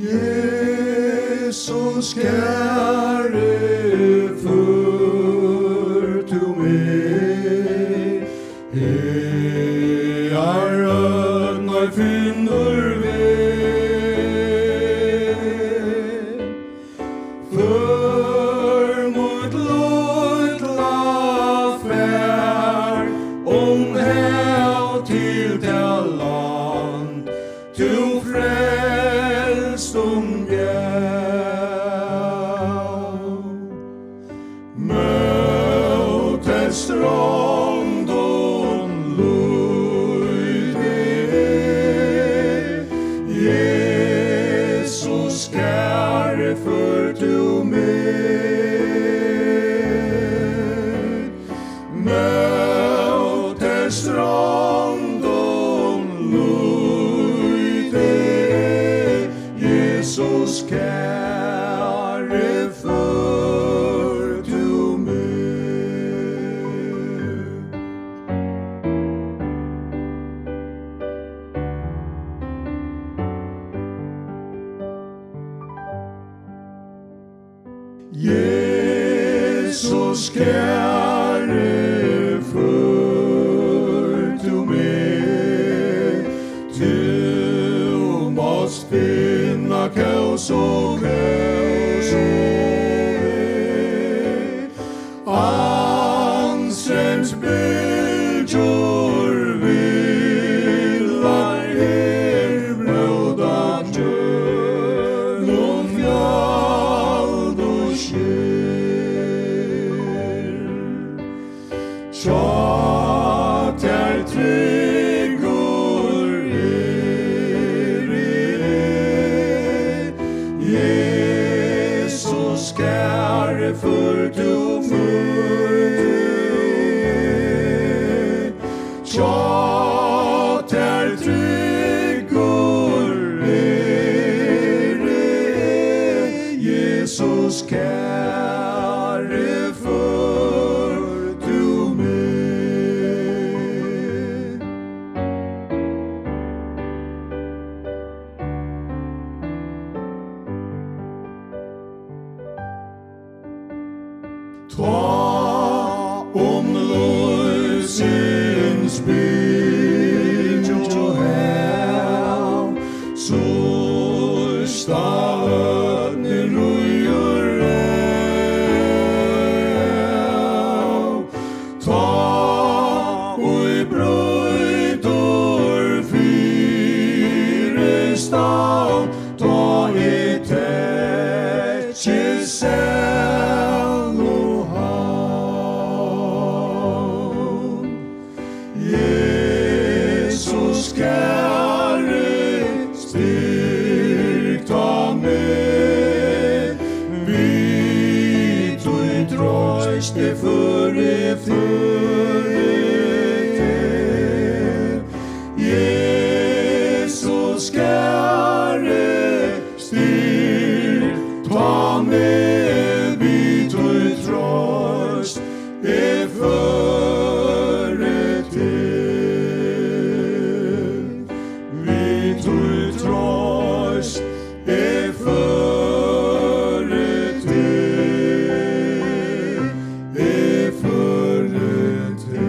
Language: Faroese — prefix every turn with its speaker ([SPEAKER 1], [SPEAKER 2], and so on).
[SPEAKER 1] Jesus kjære, før du meg, Herren og finner vei, før mot lødla fær, hev til det land, du frelst gav. Møtes stranden lyde, Jesus kjære, før du meg. Møtes stranden lyde, Jesus kjære, før du meg. Jesus kjære, før du meg, du måst finna kaos og anstrengt bildjor villar blåda djør, og fjall og skjer. Tjat tryggur Jesus kjære, før du meg. Tjat tryggur Jesus kjære, før du meg. Ta løsens bildjor hev, sørsta ødner røyer rev. Ta og brøyder fire stav, ta tekje sel og havn. Jesus kjære, styrk ta meg, vi tog trøyste føre Jesus kjære, styrk ta meg, vi tog trøyste føre vi tog trøyst føre til.